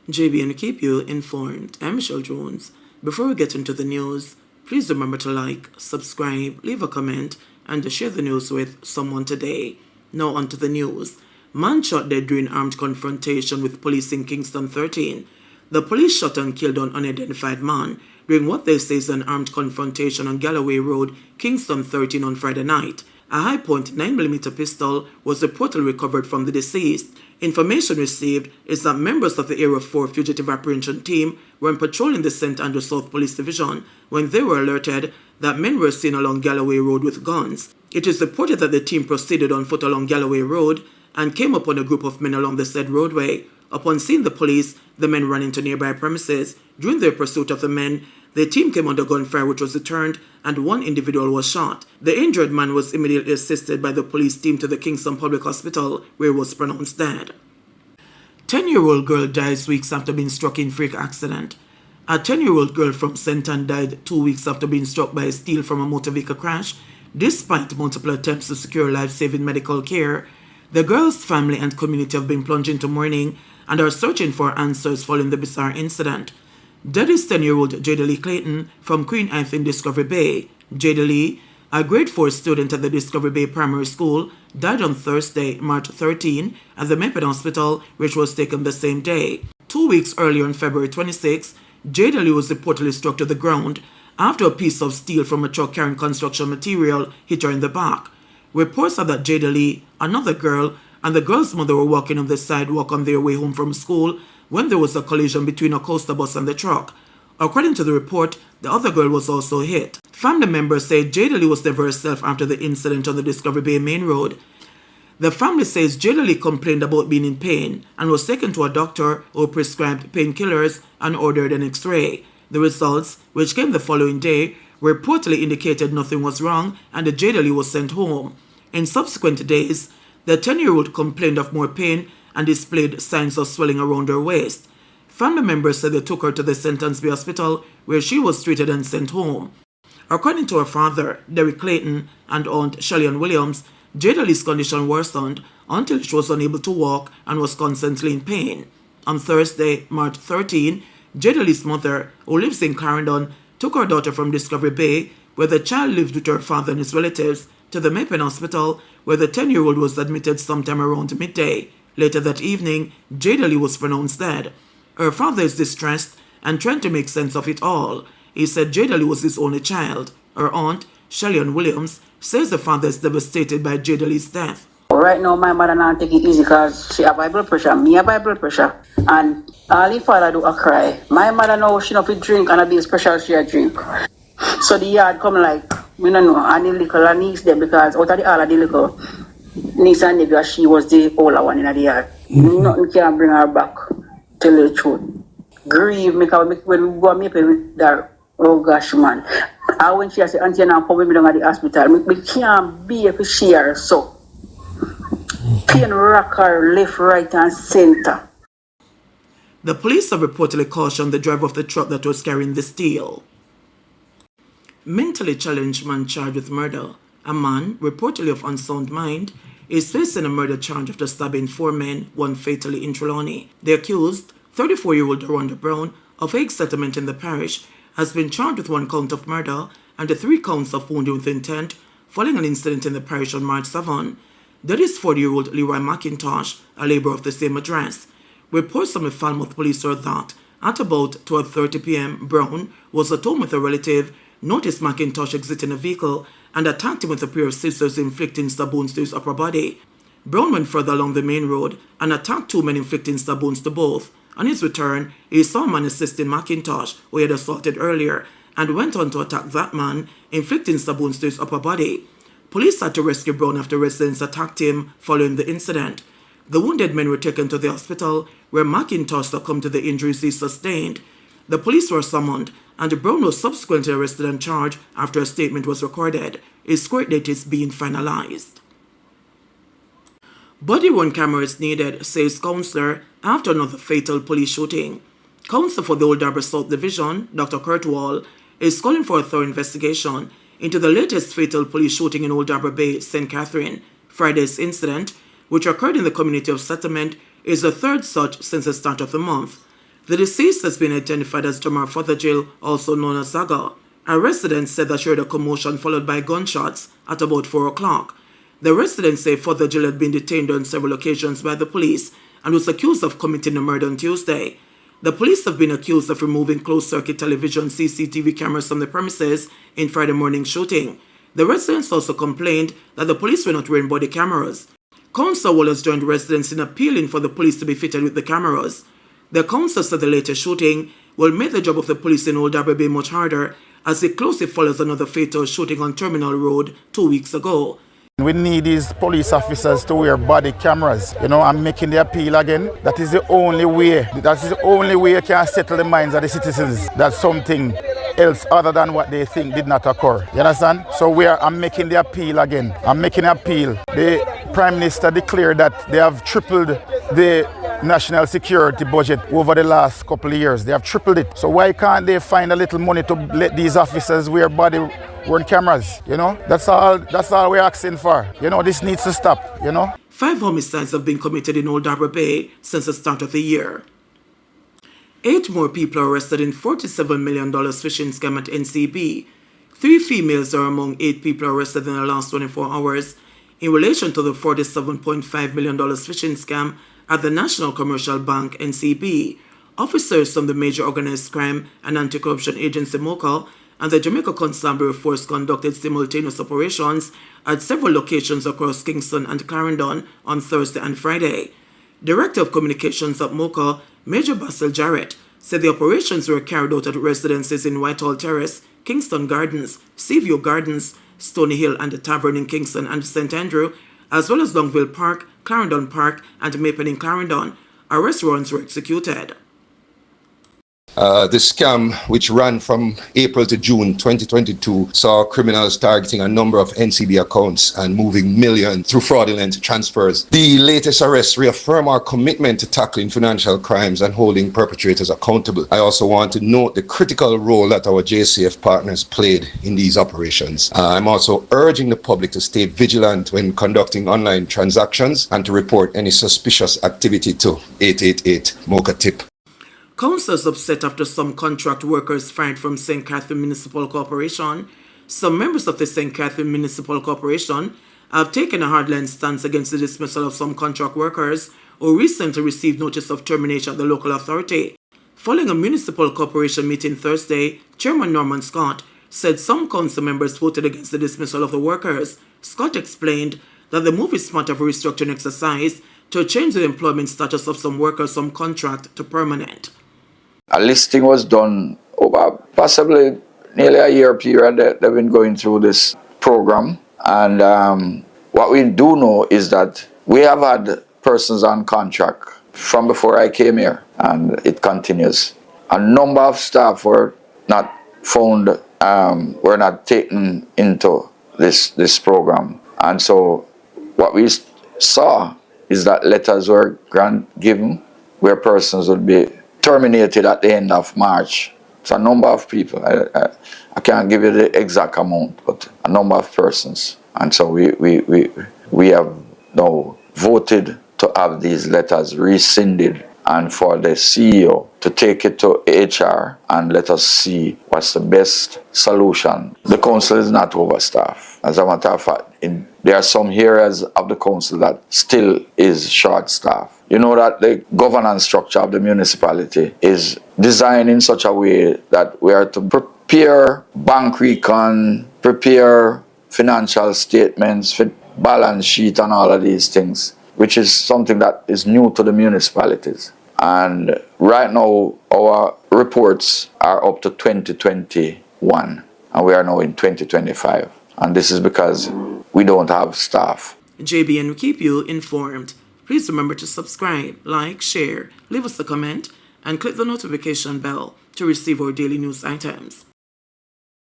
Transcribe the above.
JBNN keep you informed. I'm Michelle Jones. Before we get into the news, please remember to like, subscribe, leave a comment, and to share the news with someone today. Now on to the news. Man shot dead during armed confrontation with police in Kingston 13. The police shot and killed an unidentified man during what they say is an armed confrontation on Galloway Road, Kingston 13 on Friday night. A high-point 9mm pistol was reportedly recovered from the deceased. Information received is that members of the Area 4 Fugitive Apprehension Team were patrolling the St. Andrew South Police Division when they were alerted that men were seen along Galloway Road with guns. It is reported that the team proceeded on foot along Galloway Road and came upon a group of men along the said roadway. Upon seeing the police, the men ran into nearby premises. During their pursuit of the men, the team came under gunfire which was returned and one individual was shot. The injured man was immediately assisted by the police team to the Kingston Public Hospital where he was pronounced dead. 10-year-old girl dies weeks after being struck in freak accident. A 10-year-old girl from St. Ann died 2 weeks after being struck by steel from a motor vehicle crash. Despite multiple attempts to secure life-saving medical care, the girl's family and community have been plunged into mourning and are searching for answers following the bizarre incident. Dead is 10-year-old Jada Lee Clayton from Queen Anne in Discovery Bay. Jada Lee, a grade 4 student at the Discovery Bay Primary School, died on Thursday, March 13, at the Maple Hospital, which was taken the same day. 2 weeks earlier, on February 26, Jada Lee was reportedly struck to the ground after a piece of steel from a truck carrying construction material hit her in the back. Reports are that Jada Lee, another girl, and the girl's mother were walking on the sidewalk on their way home from school when there was a collision between a coaster bus and the truck. According to the report, the other girl was also hit. Family members say Jada Lee was never herself after the incident on the Discovery Bay Main Road. The family says Jada Lee complained about being in pain and was taken to a doctor who prescribed painkillers and ordered an X-ray. The results, which came the following day, reportedly indicated nothing was wrong and the Jada Lee was sent home. In subsequent days, the 10-year-old complained of more pain and displayed signs of swelling around her waist. Family members said they took her to the St. Ansby Hospital where she was treated and sent home. According to her father, Derek Clayton, and aunt Shellyan Williams, Jada Lee's condition worsened until she was unable to walk and was constantly in pain. On Thursday, March 13, Jada Lee's mother, who lives in Clarendon, took her daughter from Discovery Bay, where the child lived with her father and his relatives, to the Maple Hospital, where the 10-year-old was admitted sometime around midday. Later that evening, Jada Lee was pronounced dead. Her father is distressed and trying to make sense of it all. He said Jada Lee was his only child. Her aunt, Shellyan Williams, says the father is devastated by Jada Lee's death. Right now, my mother not take it easy because she have high blood pressure, me have high blood pressure, and all the father do a cry. My mother know she not fit drink and a bit special she a drink. So the yard come like, we don't know, and the little niece there because out of the all of the little niece and nephew, she was the older one in the yard. Nothing can bring her back till the truth. Grieve because when we go and meet with her, oh gosh man. And when she has the auntie and come with me down at the hospital, we can't be if she her so. Pain rock her left, right and center. The police have reportedly cautioned the driver of the truck that was carrying the steel. Mentally challenged man charged with murder. A man, reportedly of unsound mind, is facing a murder charge after stabbing 4 men, one fatally in Trelawny. The accused, 34-year-old Rhonda Brown, of Hague Settlement in the parish, has been charged with 1 count of murder and 3 counts of wounding with intent following an incident in the parish on March 7. That is 40-year-old Leroy McIntosh, a labourer of the same address. Reports from the Falmouth police are that, at about 12:30 p.m., Brown was at home with a relative, noticed McIntosh exiting a vehicle, and attacked him with a pair of scissors, inflicting stab wounds to his upper body. Brown went further along the main road and attacked 2 men, inflicting stab wounds to both. On his return, he saw a man assisting McIntosh, who he had assaulted earlier, and went on to attack that man, inflicting stab wounds to his upper body. Police had to rescue Brown after residents attacked him following the incident. The wounded men were taken to the hospital, where McIntosh succumbed to the injuries he sustained. The police were summoned, and Brown was subsequently arrested and charged after a statement was recorded. His court date is being finalized. Body-worn camera is needed, says councillor, after another fatal police shooting. Councillor for the Old Harbour South Division, Dr. Kurt Wall, is calling for a thorough investigation into the latest fatal police shooting in Old Harbour Bay, St. Catherine. Friday's incident, which occurred in the community of Settlement, is the 3rd such since the start of the month. The deceased has been identified as Jamar Fothergill, also known as Zaga. A resident said that she heard a commotion followed by gunshots at about 4 o'clock. The residents say Fothergill had been detained on several occasions by the police and was accused of committing a murder on Tuesday. The police have been accused of removing closed-circuit television CCTV cameras from the premises in Friday morning shooting. The residents also complained that the police were not wearing body cameras. Council Wallace joined residents in appealing for the police to be fitted with the cameras. The council said the latest shooting will make the job of the police in Old Darby Bay much harder, as it closely follows another fatal shooting on Terminal Road 2 weeks ago. We need these police officers to wear body cameras. I'm making the appeal again. That is the only way. That is the only way you can settle the minds of the citizens that something else other than what they think did not occur. You understand? So I'm making the appeal again. I'm making an appeal. The Prime Minister declared that they have tripled the national security budget over the last couple of years. They have tripled it. So why can't they find a little money to let these officers wear body-worn cameras? That's all we're asking for. This needs to stop. 5 homicides have been committed in Old Darby Bay since the start of the year. 8 more people are arrested in $47 million phishing scam at NCB. 3 females are among 8 people arrested in the last 24 hours in relation to the $47.5 million phishing scam at the National Commercial Bank, NCB. Officers from the Major Organized Crime and Anti-Corruption Agency, MOCA, and the Jamaica Constabulary Force conducted simultaneous operations at several locations across Kingston and Clarendon on Thursday and Friday. Director of Communications at MOCA, Major Basil Jarrett, said the operations were carried out at residences in Whitehall Terrace, Kingston Gardens, Seaview Gardens, Stony Hill and the Tavern in Kingston and St. Andrew, as well as Longville Park, Clarendon Park, and Maple in Clarendon. Arrest warrants were executed. The scam, which ran from April to June 2022, saw criminals targeting a number of NCB accounts and moving millions through fraudulent transfers. The latest arrests reaffirm our commitment to tackling financial crimes and holding perpetrators accountable. I also want to note the critical role that our JCF partners played in these operations. I'm also urging the public to stay vigilant when conducting online transactions and to report any suspicious activity to 888 MOCA TIP. Councillors upset after some contract workers fired from St. Catherine Municipal Corporation. Some members of the St. Catherine Municipal Corporation have taken a hardline stance against the dismissal of some contract workers who recently received notice of termination at the local authority. Following a municipal corporation meeting Thursday, Chairman Norman Scott said some council members voted against the dismissal of the workers. Scott explained that the move is part of a restructuring exercise to change the employment status of some workers from contract to permanent. A listing was done over possibly nearly a year period that they've been going through this program. And what we do know is that we have had persons on contract from before I came here, and it continues. A number of staff were not found, were not taken into this program. And so what we saw is that letters were given where persons would be terminated at the end of March. It's a number of people. I can't give you the exact amount, but a number of persons. And so we have now voted to have these letters rescinded and for the CEO to take it to HR and let us see what's the best solution. The council is not overstaffed. As a matter of fact, there are some areas of the council that still is short-staffed. You know that the governance structure of the municipality is designed in such a way that we are to prepare bank recon, prepare financial statements, balance sheet and all of these things, which is something that is new to the municipalities. And right now, our reports are up to 2021, and we are now in 2025. And this is because we don't have staff. JBNN will keep you informed. Please remember to subscribe, like, share, leave us a comment, and click the notification bell to receive our daily news items.